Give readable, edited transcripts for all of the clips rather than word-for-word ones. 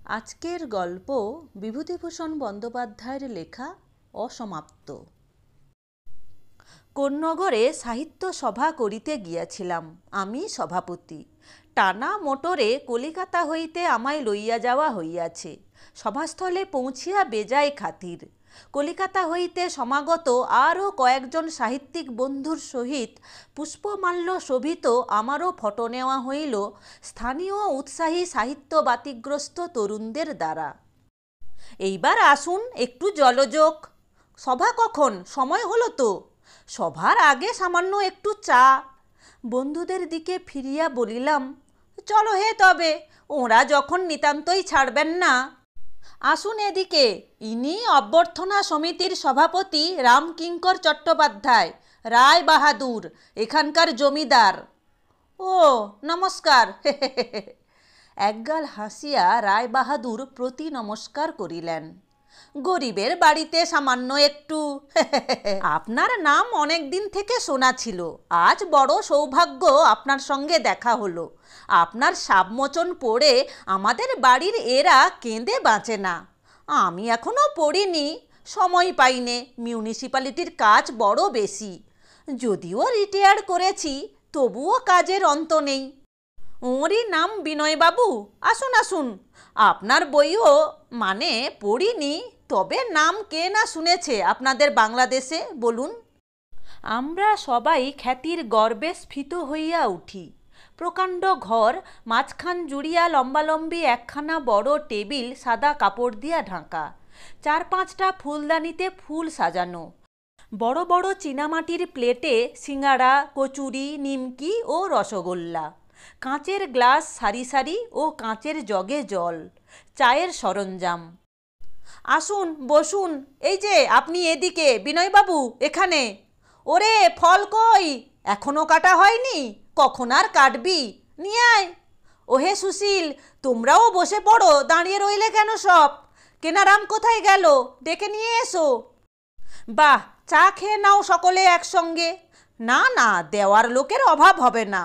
আজকের গল্প বিভূতিভূষণ বন্দ্যোপাধ্যায়ের লেখা অসমাপ্ত। কোন্নগরে সাহিত্য সভা করিতে গিয়াছিলাম, আমি সভাপতি। টানা মোটরে কলিকাতা হইতে আমায় লইয়া যাওয়া হইয়াছে। সভাস্থলে পৌঁছিয়া বেজায় খাতির। কলিকাতা হইতে সমাগত আরও কয়েকজন সাহিত্যিক বন্ধুর সহিত পুষ্পমাল্য শোভিত আমারও ফটো নেওয়া হইল স্থানীয় উৎসাহী সাহিত্য বাতিগ্রস্ত তরুণদের দ্বারা। এইবার আসুন একটু জলযোগ। সভা কখন? সময় হলো তো। সভার আগে সামান্য একটু চা। বন্ধুদের দিকে ফিরিয়া বলিলাম, চলো হে তবে, ওরা যখন নিতান্তই ছাড়বেন না। আসুন এদিকে, ইনি অভ্যর্থনা সমিতির সভাপতি রামকিঙ্কর চট্টোপাধ্যায়, রায় বাহাদুর, এখানকার জমিদার। ও নমস্কার। একগাল হাসিয়া রায় বাহাদুর প্রতি নমস্কার করিলেন। গরিবের বাড়িতে সামান্য একটু। আপনার নাম অনেক দিন থেকে শোনা ছিল, আজ বড় সৌভাগ্য আপনার সঙ্গে দেখা হলো। আপনার সাবমোচন পড়ে আমাদের বাড়ির এরা কেঁদে বাঁচে না। আমি এখনো পড়িনি, সময় পাইনে, মিউনিসিপ্যালিটির কাজ বড় বেশি। যদিও রিটায়ার করেছি, তবুও কাজের অন্ত নেই। ওরই নাম বিনয়বাবু। আসুন আসুন, আপনার বইও মানে পড়িনি, তবে নাম কে না শুনেছে আপনাদের বাংলাদেশে, বলুন। আমরা সবাই খ্যাতির গর্বে স্ফীত হইয়া উঠি। প্রকাণ্ড ঘর, মাঝখান জুড়িয়া লম্বালম্বি একখানা বড় টেবিল সাদা কাপড় দিয়া ঢাকা, 4-5টা ফুলদানিতে ফুল সাজানো। বড় বড় চীনামাটির প্লেটে সিঙ্গাড়া, কচুরি, নিমকি ও রসগোল্লা। কাঁচের গ্লাস সারি সারি ও কাঁচের জগে জল, চায়ের সরঞ্জাম। আসুন বসুন, এই যে আপনি এদিকে, বিনয়বাবু এখানে। ওরে ফল কই? এখনো কাটা হয়নি? কখন আর কাটবি? নিয়ে আয়। ওহে সুশীল, তোমরাও বসে পড়ো, দাঁড়িয়ে রইলে কেন সব? কেনারাম কোথায় গেল? ডেকে নিয়ে এসো। বাহ, চা খেয়ে নাও সকলে একসঙ্গে। না না, দেওয়ার লোকের অভাব হবে না।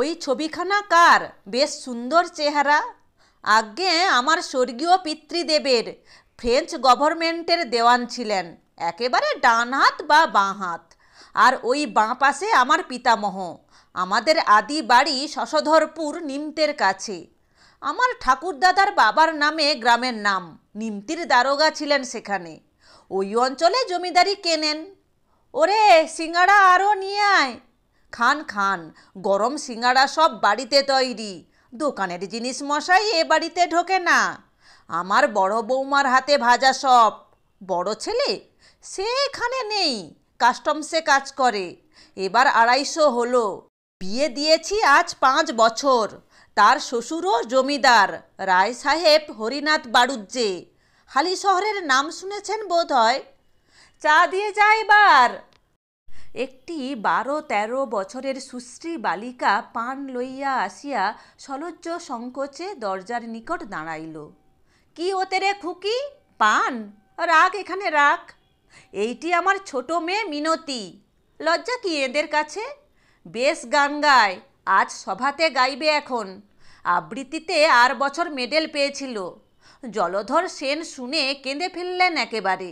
ওই ছবিখানা কার? বেশ সুন্দর চেহারা। আজ্ঞে আমার স্বর্গীয় পিতৃদেবের, ফ্রেঞ্চ গভর্নমেন্টের দেওয়ান ছিলেন, একেবারে ডান হাত বা বাঁ হাত। আর ওই বাঁ পাশে আমার পিতামহ। আমাদের আদি বাড়ি শশধরপুর, নিমতের কাছে। আমার ঠাকুরদাদার বাবার নামে গ্রামের নাম, নিমতির দারোগা ছিলেন সেখানে। ওই অঞ্চলে জমিদারি কেনেন। ওরে সিঙ্গাড়া আরও নিয়ে আয়। খান খান, গরম সিঙ্গাড়া সব বাড়িতে তৈরি। দোকানের জিনিস মশাই এ বাড়িতে ঢোকে না। আমার বড় বৌমার হাতে ভাজা সব। বড় ছেলে সে এখানে নেই, কাস্টমসে কাজ করে। এবার 250 হলো। বিয়ে দিয়েছি আজ 5 বছর। তার শ্বশুরও জমিদার, রায় সাহেব হরিনাথ বাড়ুজ্জে। হালি শহরের নাম শুনেছেন বোধ হয়। চা দিয়ে যায় এবার। একটি 12-13 বছরের সুশ্রী বালিকা পান লইয়া আসিয়া সলজ্জ সংকোচে দরজার নিকট দাঁড়াইল। কি ওতে রে খুকি, পান? রাখ, এখানে রাখ। এইটি আমার ছোট মেয়ে মিনতি। লজ্জা কি এদের কাছে? বেশ গান গায়, আজ সভাতে গাইবে এখন। আবৃত্তিতে আর বছর মেডেল পেয়েছিল। জলধর সেন শুনে কেঁদে ফেললেন একেবারে।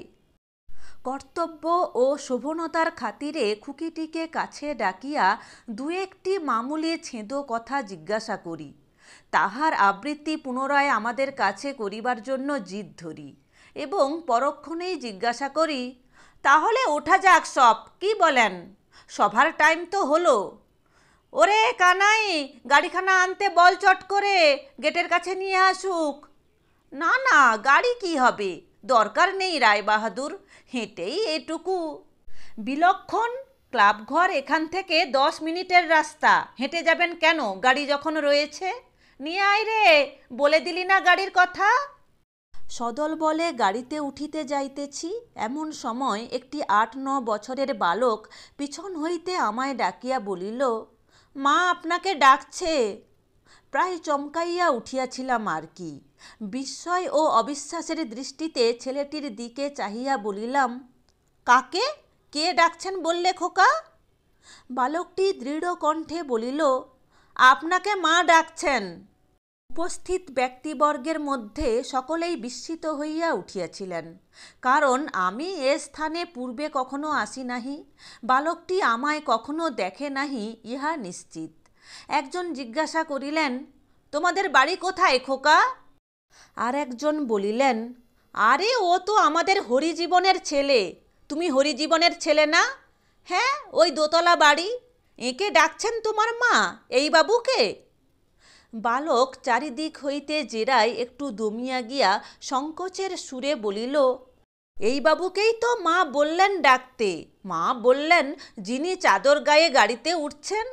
কর্তব্য ও শোভনতার খাতিরে খুকিটিকে কাছে ডাকিয়া 2-1টি মামুলি ছেঁদো কথা জিজ্ঞাসা করি। তাহার আবৃত্তি পুনরায় আমাদের কাছে করিবার জন্য জিদ ধরি এবং পরক্ষণেই জিজ্ঞাসা করি, তাহলে ওঠা যাক সব, কি বলেন? সভার টাইম তো হলো। ওরে কানাই, গাড়িখানা আনতে বল চট করে, গেটের কাছে নিয়ে আসুক। না না, গাড়ি কি হবে, দরকার নেই রায় বাহাদুর, হেঁটেই এটুকু। বিলক্ষণ, ক্লাবঘর এখান থেকে 10 মিনিটের রাস্তা। হেঁটে যাবেন কেন, গাড়ি যখন রয়েছে? নিয়ে আয় রে, বলে দিলি না গাড়ির কথা। সদল বলে গাড়িতে উঠিতে যাইতেছি, এমন সময় একটি 8-9 বছরের বালক পিছন হইতে আমায় ডাকিয়া বলিল, মা আপনাকে ডাকছে। প্রায় চমকাইয়া উঠিয়াছিলাম আর কি। বিস্ময় ও অবিশ্বাসের দৃষ্টিতে ছেলেটির দিকে চাহিয়া বলিলাম, কাকে? কে ডাকছেন বললে খোকা? বালকটি দৃঢ় কণ্ঠে বলিল, আপনাকে মা ডাকছেন। উপস্থিত ব্যক্তিবর্গের মধ্যে সকলেই বিস্মিত হইয়া উঠিয়াছিলেন, কারণ আমি এ স্থানে পূর্বে কখনো আসি নাহি, বালকটি আমায় কখনো দেখে নাহি ইহা নিশ্চিত। একজন জিজ্ঞাসা করিলেন, তোমাদের বাড়ি কোথায় খোকা? আর একজন বলিলেন, আরে ও তো আমাদের হরিজীবনের ছেলে। তুমি হরিজীবনের ছেলে না? হ্যাঁ, ওই দোতলা বাড়ি। একে ডাকছেন তোমার মা, এই বাবুকে? বালক চারিদিক হইতে জেরায় একটু দমিয়া গিয়া সংকোচের সুরে বলিল, এই বাবুকেই তো মা বললেন ডাকতে। মা বললেন, যিনি চাদর গায়ে গাড়িতে উঠছেন।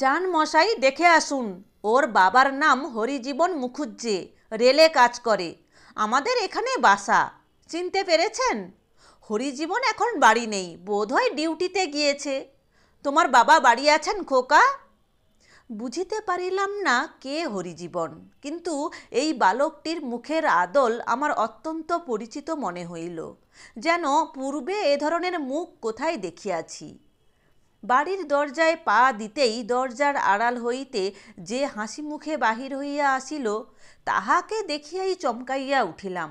যান মশাই, দেখে আসুন। ওর বাবার নাম হরিজীবন মুখুজ্জে, রেলে কাজ করে। আমাদের এখানে বাসা। চিনতে পেরেছেন? হরিজীবন এখন বাড়ি নেই, বোধহয় ডিউটিতে গিয়েছে। তোমার বাবা বাড়ি আছেন খোকা? বুঝিতে পারিলাম না কে হরিজীবন, কিন্তু এই বালকটির মুখের আদল আমার অত্যন্ত পরিচিত মনে হইল, যেন পূর্বে এ ধরনের মুখ কোথায় দেখিয়াছি। বাড়ির দরজায় পা দিতেই দরজার আড়াল হইতে যে হাসি মুখে বাহির হইয়া আসিল, তাহাকে দেখিয়াই চমকাইয়া উঠিলাম।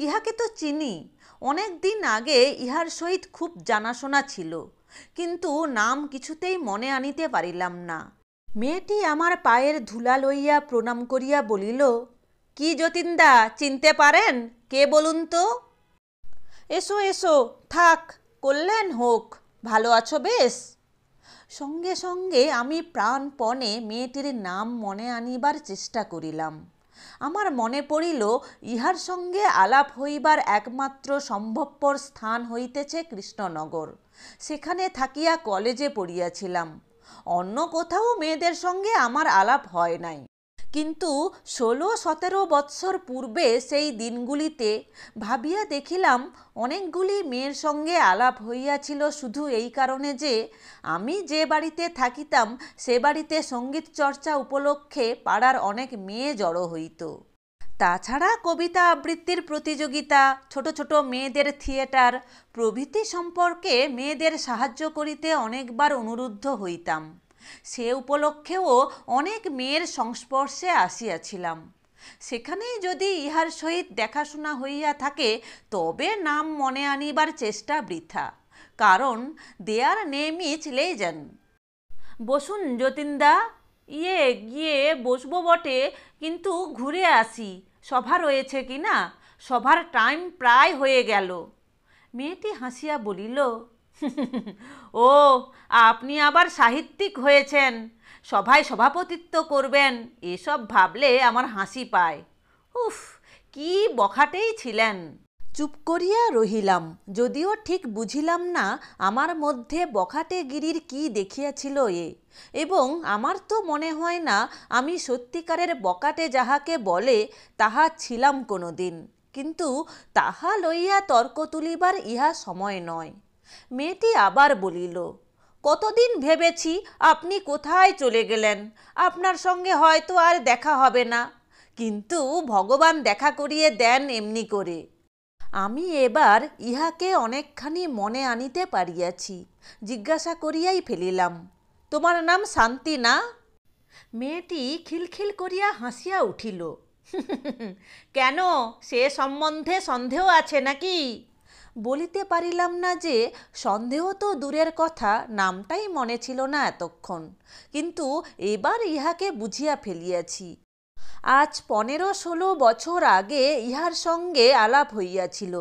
ইহাকে তো চিনি, অনেক দিন আগে ইহার সহিত খুব জানাশোনা ছিল, কিন্তু নাম কিছুতেই মনে আনিতে পারিলাম না। মেয়েটি আমার পায়ের ধুলা লইয়া প্রণাম করিয়া বলিল, কি যতীনদা, চিনতে পারেন? কে বলুন তো? এসো এসো, থাক, কল্যাণ হোক। ভালো আছো বেশ? সঙ্গে সঙ্গে আমি প্রাণপণে মেয়েটির নাম মনে আনিবার চেষ্টা করিলাম। আমার মনে পড়িল, ইহার সঙ্গে আলাপ হইবার একমাত্র সম্ভবপর স্থান হইতেছে কৃষ্ণনগর। সেখানে থাকিয়া কলেজে পড়িয়াছিলাম। অন্য কোথাও মেয়েদের সঙ্গে আমার আলাপ হয় নাই, কিন্তু 16-17 বৎসর পূর্বে সেই দিনগুলিতে ভাবিয়া দেখিলাম অনেকগুলি মেয়ের সঙ্গে আলাপ হইয়াছিল, শুধু এই কারণে যে আমি যে বাড়িতে থাকিতাম সে বাড়িতে সঙ্গীত চর্চা উপলক্ষে পাড়ার অনেক মেয়ে জড়ো হইত। তাছাড়া কবিতা আবৃত্তির প্রতিযোগিতা, ছোট ছোট মেয়েদের থিয়েটার প্রভৃতি সম্পর্কে মেয়েদের সাহায্য করিতে অনেকবার অনুরুদ্ধ হইতাম। সে উপলক্ষেও অনেক মেয়ের সংস্পর্শে আসিয়াছিলাম। সেখানেই যদি ইহার সহিত দেখাশোনা হইয়া থাকে, তবে নাম মনে আনিবার চেষ্টা বৃথা, কারণ দেয়ার নেম ইজ লেজেন্ড। বসুন যতীনদা। গিয়ে বসবো বটে, কিন্তু ঘুরে আসি, সভা রয়েছে কি না। সভার টাইম প্রায় হয়ে গেল। মেয়েটি হাসিয়া বলিল, ও, আপনি আবার সাহিত্যিক হয়েছেন, সভায় সভাপতিত্ব করবেন, এসব ভাবলে আমার হাসি পায়। উফ, কি বখাটেই ছিলেন। চুপ করিয়া রহিলাম, যদিও ঠিক বুঝিলাম না আমার মধ্যে বখাটেগিরির কি দেখিয়াছিল এ, এবং আমার তো মনে হয় না আমি সত্যিকারের বকাটে যাহাকে বলে তাহা ছিলাম কোনো দিন, কিন্তু তাহা লইয়া তর্ক তুলিবার ইহা সময় নয়। মেয়েটি আবার বলিল, কতদিন ভেবেছি আপনি কোথায় চলে গেলেন, আপনার সঙ্গে হয়তো আর দেখা হবে না, কিন্তু ভগবান দেখা করিয়ে দেন এমনি করে। আমি এবার ইহাকে অনেকখানি মনে আনিতে পারিয়াছি। জিজ্ঞাসা করিয়াই ফেলিলাম, তোমার নাম শান্তি না? মেয়েটি খিলখিল করিয়া হাসিয়া উঠিল। কেন, সে সম্বন্ধে সন্দেহ আছে নাকি? বলিতে পারিলাম না যে সন্দেহ তো দূরের কথা, নামটাই মনে ছিল না এতক্ষণ, কিন্তু এবার ইহাকে বুঝিয়া ফেলিয়াছি। আজ 15-16 বছর আগে ইহার সঙ্গে আলাপ হইয়াছিল,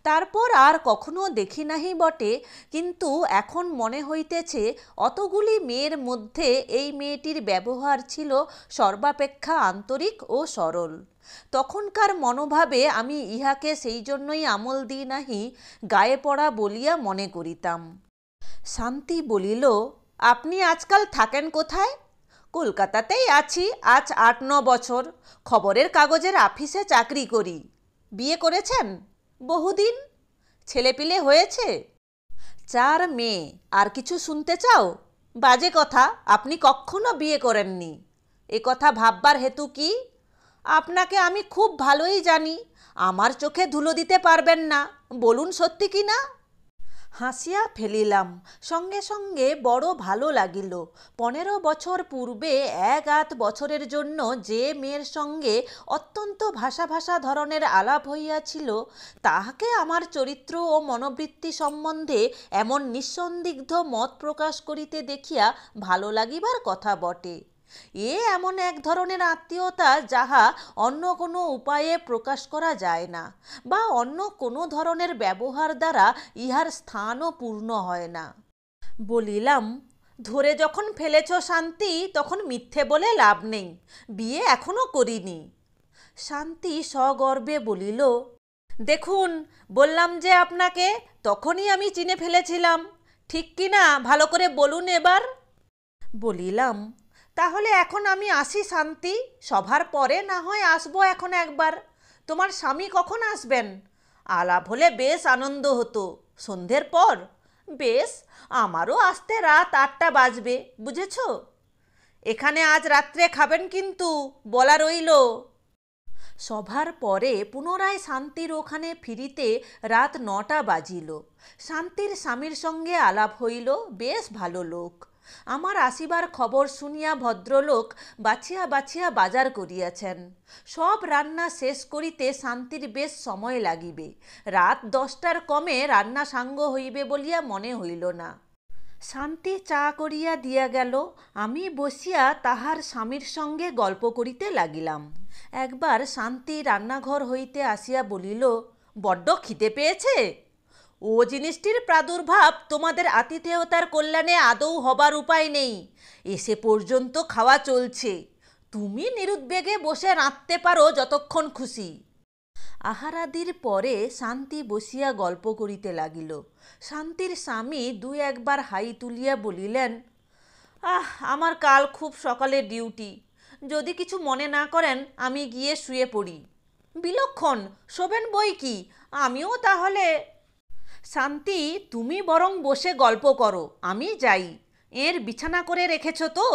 তারপর আর কখনো দেখি নাহি বটে, কিন্তু এখন মনে হইতেছে অতগুলি মেয়ের মধ্যে এই মেয়েটির ব্যবহার ছিল সর্বাপেক্ষা আন্তরিক ও সরল। তখনকার মনোভাবে আমি ইহাকে সেই জন্যই আমল দিই নাহি, গায়ে পড়া বলিয়া মনে করিতাম। শান্তি বলিল, আপনি আজকাল থাকেন কোথায়? কলকাতাতেই আছি আজ 8-9 বছর, খবরের কাগজের আফিসে চাকরি করি। বিয়ে করেছেন? বহুদিন। ছেলেপিলে হয়েছে? 4 মেয়ে। আর কিছু শুনতে চাও? বাজে কথা, আপনি কখনো বিয়ে করেননি। এ কথা ভাববার হেতু কি? আপনাকে আমি খুব ভালোই জানি, আমার চোখে ধুলো দিতে পারবেন না, বলুন সত্যি কি না? হাসিয়া ফেলিলাম। সঙ্গে সঙ্গে বড় ভালো লাগিল। 15 বছর পূর্বে 1-8 বছরের জন্য যে মেয়ের সঙ্গে অত্যন্ত ভাষা ভাষা ধরনের আলাপ হইয়াছিল, তাহাকে আমার চরিত্র ও মনোবৃত্তি সম্বন্ধে এমন নিঃসন্দিগ্ধ মত প্রকাশ করিতে দেখিয়া ভালো লাগিবার কথা বটে। এমন এক ধরনের আত্মীয়তা যাহা অন্য কোনো উপায়ে প্রকাশ করা যায় না, বা অন্য কোনো ধরনের ব্যবহার দ্বারা ইহার স্থানও পূর্ণ হয় না। বলিলাম, ধরে যখন ফেলেছ শান্তি, তখন মিথ্যে বলে লাভ নেই। বিয়ে এখনো করিনি। শান্তি সগর্বে বলিল, দেখুন, বললাম যে আপনাকে, তখনই আমি চিনে ফেলেছিলাম। ঠিক কি না, ভালো করে বলুন এবার। বলিলাম, তাহলে এখন আমি আসি শান্তি, সভার পরে না হয় আসবো এখন একবার। তোমার স্বামী কখন আসবেন? আলাপ হলে বেশ আনন্দ হতো। সন্ধ্যের পর? বেশ, আমারও আসতে রাত 8টা বাজবে, বুঝেছ? এখানে আজ রাত্রে খাবেন কিন্তু, বলা রইল। সভার পরে পুনরায় শান্তির ওখানে ফিরিতে রাত 9টা বাজিল। শান্তির স্বামীর সঙ্গে আলাপ হইল। বেশ ভালো লোক। আমার আসিবার খবর শুনিয়া ভদ্রলোক বাছিয়া বাছিয়া বাজার করিয়াছেন। সব রান্না শেষ করিতে শান্তির বেশ সময় লাগিবে। রাত 10টার কমে রান্না সাঙ্গ হইবে বলিয়া মনে হইল না। শান্তি চা করিয়া দিয়া গেল। আমি বসিয়া তাহার স্বামীর সঙ্গে গল্প করিতে লাগিলাম। একবার শান্তি রান্নাঘর হইতে আসিয়া বলিল, বড্ড খিদে পেয়েছে। ও জিনিসটির প্রাদুর্ভাব তোমাদের আতিথেয়তার কল্যাণে আদৌ হবার উপায় নেই। এসে পর্যন্ত খাওয়া চলছে। তুমি নিরুদ্বেগে বসে রাঁধতে পারো যতক্ষণ খুশি। আহারাদির পরে শান্তি বসিয়া গল্প করিতে লাগিল। শান্তির স্বামী 2-1বার হাই তুলিয়া বলিলেন, আমার কাল খুব সকালে ডিউটি। যদি কিছু মনে না করেন আমি গিয়ে শুয়ে পড়ি। বিলক্ষণ, শোবেন বই কি, আমিও তাহলে। শান্তি, তুমি বরং বসে গল্প করো, আমি যাই। এর বিছানা করে রেখেছ তো?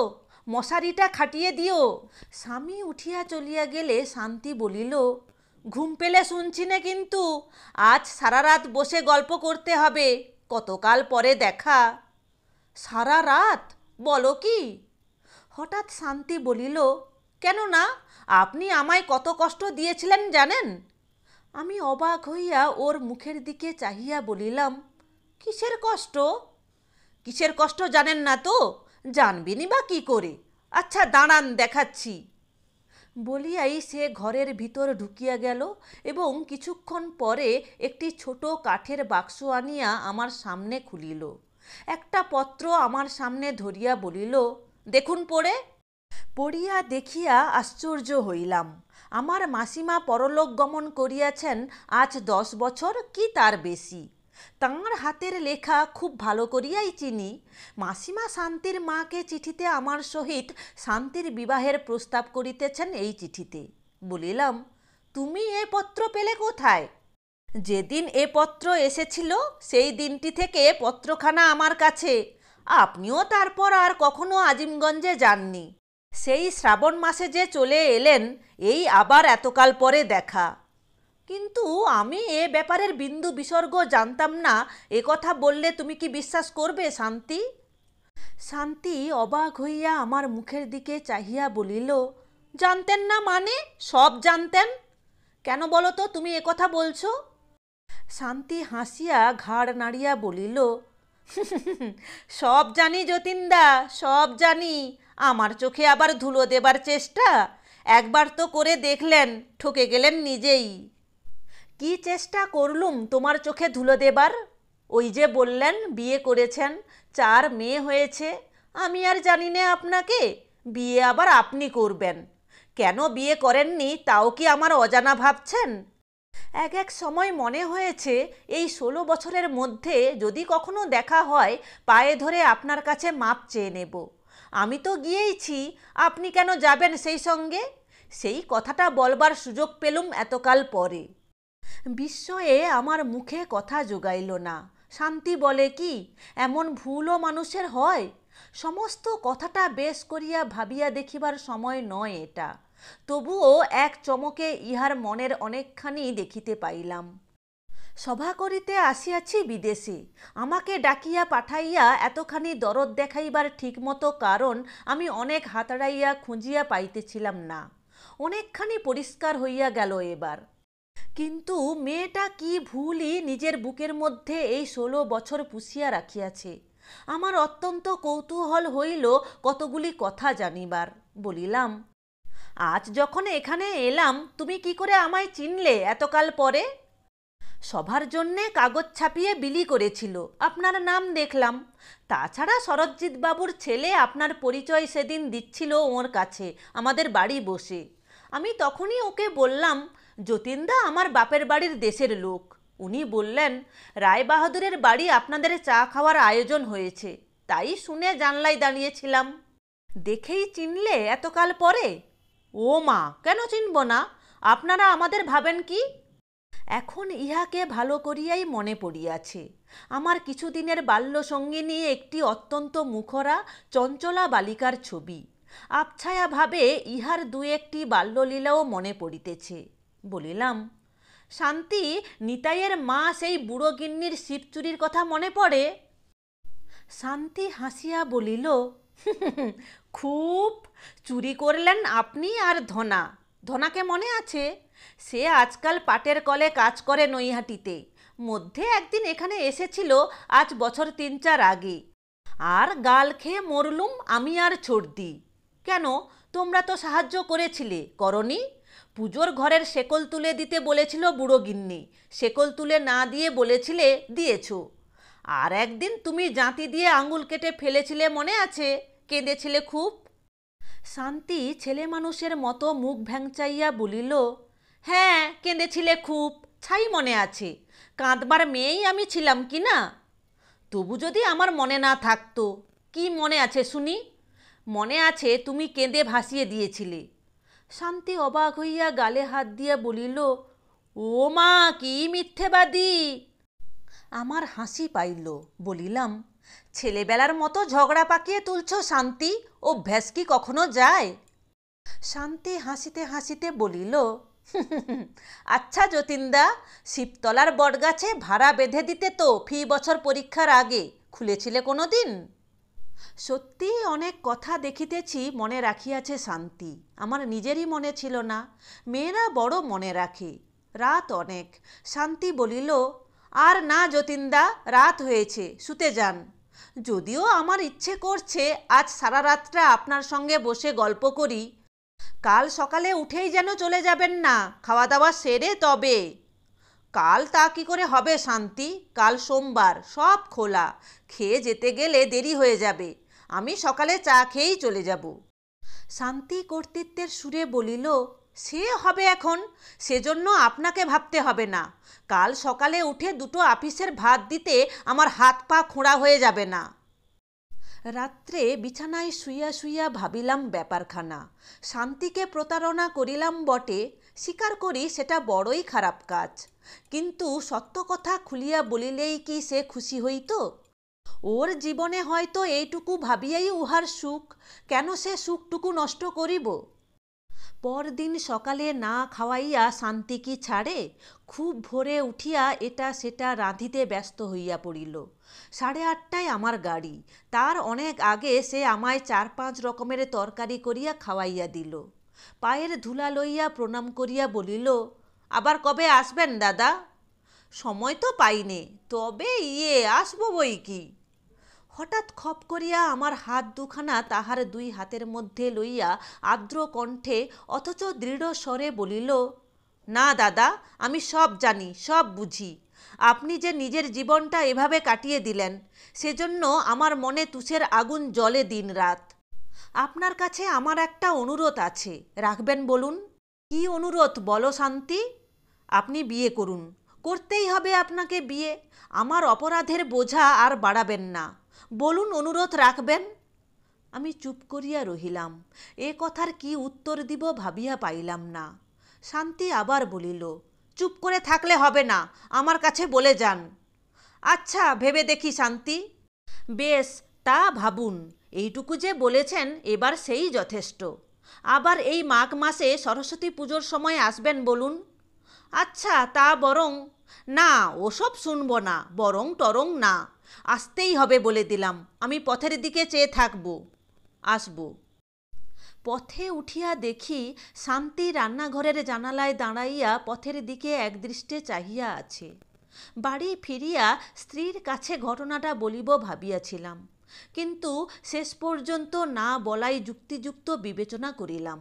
মশারিটা খাটিয়ে দিও। স্বামী উঠিয়া চলিয়া গেলে শান্তি বলিল, ঘুম পেলে শুনছি না কিন্তু। আজ সারা রাত বসে গল্প করতে হবে। কতকাল পরে দেখা। সারা রাত? বলো কি? হঠাৎ শান্তি বলিল, কেন না, আপনি আমায় কত কষ্ট দিয়েছিলেন জানেন? আমি অবাক হইয়া ওর মুখের দিকে চাহিয়া বলিলাম, কিসের কষ্ট? কিসের কষ্ট জানেন না তো? জানবিনি বা কি করে? আচ্ছা দাঁড়ান, দেখাচ্ছি। বলিয়াই সে ঘরের ভিতর ঢুকিয়া গেল এবং কিছুক্ষণ পরে একটি ছোট কাঠের বাক্স আনিয়া আমার সামনে খুলিল। একটা পত্র আমার সামনে ধরিয়া বলিল, দেখুন পড়ে। পড়িয়া দেখিয়া আশ্চর্য হইলাম। আমার মাসিমা পরলোক গমন করিয়াছেন আজ 10 বছর কি তার বেশি। তাঁর হাতের লেখা খুব ভালো করিয়াই চিনি। মাসিমা শান্তির মাকে চিঠিতে আমার সহিত শান্তির বিবাহের প্রস্তাব করিতেছেন এই চিঠিতে। বলিলাম, তুমি এ পত্র পেলে কোথায়? যেদিন এ পত্র এসেছিল সেই দিনটি থেকে পত্রখানা আমার কাছে। আপনিও তারপর আর কখনো আজিমগঞ্জে যাননি। সেই শ্রাবণ মাসে যে চলে এলেন, এই আবার এতকাল পরে দেখা। কিন্তু আমি এ ব্যাপারের বিন্দু বিসর্গ জানতাম না, এ কথা বললে তুমি কি বিশ্বাস করবে শান্তি? শান্তি অবাক হইয়া আমার মুখের দিকে চাহিয়া বলিল, জানতেন না মানে? সব জানতেন। কেন বলো তো তুমি এ কথা বলছো? শান্তি হাসিয়া ঘাড় নাড়িয়া বলিল, সব জানি যতীনদা, সব জানি। আমার চোখে আবার ধুলো দেবার চেষ্টা? একবার তো করে দেখলেন, ঠকে গেলেন নিজেই। কি চেষ্টা করলুম তোমার চোখে ধুলো দেবার? ওই যে বললেন বিয়ে করেছেন, 4 মেয়ে হয়েছে। আমি আর জানি না আপনাকে, বিয়ে আবার আপনি করবেন। কেন বিয়ে করেননি তাও কি আমার অজানা ভাবছেন? এক সময় মনে হয়েছে এই 16 বছরের মধ্যে যদি কখনো দেখা হয়, পায়ে ধরে আপনার কাছে মাপ চেয়ে নেব। আমি তো গিয়েইছি, আপনি কেন যাবেন সেই সঙ্গে? সেই কথাটা বলবার সুযোগ পেলুম এতকাল পরে। বিস্ময়ে আমার মুখে কথা জোগাইল না। শান্তি বলে কি, এমন ভুলও মানুষের হয়? সমস্ত কথাটা বেশ করিয়া ভাবিয়া দেখিবার সময় নয় এটা। তবুও এক চমকে ইহার মনের অনেকখানি দেখিতে পাইলাম। সভা করিতে আসিয়াছি বিদেশে, আমাকে ডাকিয়া পাঠাইয়া এতখানি দরদ দেখাইবার ঠিকমতো কারণ আমি অনেক হাতাড়াইয়া খুঁজিয়া পাইতেছিলাম না। অনেকখানি পরিষ্কার হইয়া গেল এবার। কিন্তু মেয়েটা কি ভুলই নিজের বুকের মধ্যে এই 16 বছর পুষিয়া রাখিয়াছে। আমার অত্যন্ত কৌতূহল হইল কতগুলি কথা জানিবার। বলিলাম, আজ যখন এখানে এলাম তুমি কি করে আমায় চিনলে এতকাল পরে? সভার জন্যে কাগজ ছাপিয়ে বিলি করেছিল, আপনার নাম দেখলাম। তাছাড়া শরৎজিৎ বাবুর ছেলে আপনার পরিচয় সেদিন দিচ্ছিল ওর কাছে আমাদের বাড়ি বসে। আমি তখনই ওকে বললাম, যতীনদা আমার বাপের বাড়ির দেশের লোক। উনি বললেন, রায়বাহাদুরের বাড়ি আপনাদের চা খাওয়ার আয়োজন হয়েছে, তাই শুনে জানলায় দাঁড়িয়েছিলাম। দেখেই চিনলে এতকাল পরে? ও মা, কেন চিনব না? আপনারা আমাদের ভাবেন কি? এখন ইহাকে ভালো করিয়াই মনে পড়িয়াছে। আমার কিছুদিনের বাল্যসঙ্গিনী একটি অত্যন্ত মুখরা চঞ্চলা বালিকার ছবি। আবছায়া ভাবে ইহার দু একটি বাল্যলীলাও মনে পড়িতেছে। বলিলাম, শান্তি, নিতাইয়ের মা সেই বুড়ো গিন্নির শিবচুরির কথা মনে পড়ে? শান্তি হাসিয়া বলিল, খুব। চুরি করলেন আপনি আর ধনা। ধনাকে মনে আছে? সে আজকাল পাটের কলে কাজ করে নৈহাটিতে। মধ্যে একদিন এখানে এসেছিল, আজ বছর 3-4 আগে। আর গাল খেয়ে মরলুম আমি আর ছর্দি। কেন, তোমরা তো সাহায্য করেছিলে, করনি? পুজোর ঘরের শেকল তুলে দিতে বলেছিল বুড়ো গিন্নি, শেকল তুলে না দিয়ে বলেছিলে দিয়েছ। আর একদিন তুমি জাঁতি দিয়ে আঙুল কেটে ফেলেছিলে মনে আছে, কেঁদেছিলে খুব। শান্তি ছেলে মানুষের মতো মুখ ভ্যাংচাইয়া বলিল, হ্যাঁ কেঁদেছিলে খুব, ছাই মনে আছে। কাঁদবার মেয়েই আমি ছিলাম কি না? তবু যদি আমার মনে না থাকতো, কি মনে আছে শুনি? মনে আছে তুমি কেঁদে ভাসিয়ে দিয়েছিলে। শান্তি অবাক হইয়া গালে হাত দিয়া বলিল, ও মা, কি মিথ্যেবাদী! আমার হাসি পাইল। বলিলাম, ছেলেবেলার মতো ঝগড়া পাকিয়ে তুলছ শান্তি, অভ্যাস কি কখনো যায়? শান্তি হাসিতে হাসিতে বলিল, আচ্ছা যতীনদা, শিবতলার বটগাছে ভাড়া বেঁধে দিতে তো ফি বছর পরীক্ষার আগে, খুলেছিলে কোনো দিন? সত্যি অনেক কথা দেখিতেছি মনে রাখিয়াছে শান্তি, আমার নিজেরই মনে ছিল না। মেয়েরা বড় মনে রাখে। রাত অনেক। শান্তি বলিল, আর না যতীনদা, রাত হয়েছে, শুতে যান। যদিও আমার ইচ্ছে করছে আজ সারা রাতটা আপনার সঙ্গে বসে গল্প করি। কাল সকালে উঠেই যেন চলে যাবেন না, খাওয়া দাওয়া সেরে তবে। কাল তা কি করে হবে শান্তি? কাল সোমবার, সব খোলা। খেয়ে যেতে গেলে দেরি হয়ে যাবে। আমি সকালে চা খেয়েই চলে যাব। শান্তি কর্তৃত্বের সুরে বলিল, সে হবে এখন, সেজন্য আপনাকে ভাবতে হবে না। কাল সকালে উঠে দুটো আপিসের ভাত দিতে আমার হাত পা খোঁড়া হয়ে যাবে না। রাত্রে বিছানায় শুইয়া শুইয়া ভাবিলাম ব্যাপারখানা। শান্তিকে প্রতারণা করিলাম বটে, স্বীকার করি সেটা বড়ই খারাপ কাজ। কিন্তু সত্য কথা খুলিয়া বলিলেই কি সে খুশি হইত? ওর জীবনে হয়তো এইটুকু ভাবিয়াই উহার সুখ, কেন সে সুখটুকু নষ্ট করিব? পরদিন সকালে না খাওয়াইয়া শান্তি কি ছাড়ে? খুব ভোরে উঠিয়া এটা সেটা রাঁধিতে ব্যস্ত হইয়া পড়িল। 8:30টায় আমার গাড়ি। তার অনেক আগে সে আমায় 4-5 রকমের তরকারি করিয়া খাওয়াইয়া দিল। পায়ের ধুলা লইয়া প্রণাম করিয়া বলিল, আবার কবে আসবেন দাদা? সময় তো পাইনে, তবে আসবো বই কি। হঠাৎ খপ করিয়া আমার হাত দুখানা তাহার 2 হাতের মধ্যে লইয়া আর্দ্র কণ্ঠে অথচ দৃঢ় স্বরে বলিল, না দাদা, আমি সব জানি, সব বুঝি। আপনি যে নিজের জীবনটা এভাবে কাটিয়ে দিলেন, সেজন্য আমার মনে তুষের আগুন জ্বলে দিন রাত। আপনার কাছে আমার একটা অনুরোধ আছে, রাখবেন বলুন? কি অনুরোধ বলো শান্তি? আপনি বিয়ে করুন। করতেই হবে আপনাকে বিয়ে। আমার অপরাধের বোঝা আর বাড়াবেন না। বলুন, অনুরোধ রাখবেন? আমি চুপ করিয়া রহিলাম। এ কথার কি উত্তর দিব ভাবিয়া পাইলাম না। শান্তি আবার বলিল, চুপ করে থাকলে হবে না, আমার কাছে বলে যান। আচ্ছা, ভেবে দেখি শান্তি। বেশ, তা ভাবুন। এইটুকু যে বলেছেন এবার সেই যথেষ্ট। আবার এই মাঘ মাসে সরস্বতী পুজোর সময় আসবেন বলুন। আচ্ছা তা বরং, না ওসব শুনবো না, বরং টরং না, আসতেই হবে বলে দিলাম, আমি পথের দিকে চেয়ে থাকবো, আসবো। পথে উঠিয়া দেখি শান্তি রান্নাঘরের জানালায় দাঁড়াইয়া পথের দিকে একদৃষ্টে চাহিয়া আছে। বাড়ি ফিরিয়া স্ত্রীর কাছে ঘটনাটা বলিব ভাবিয়াছিলাম, কিন্তু শেষ পর্যন্ত না বলাই যুক্তিযুক্ত বিবেচনা করিলাম।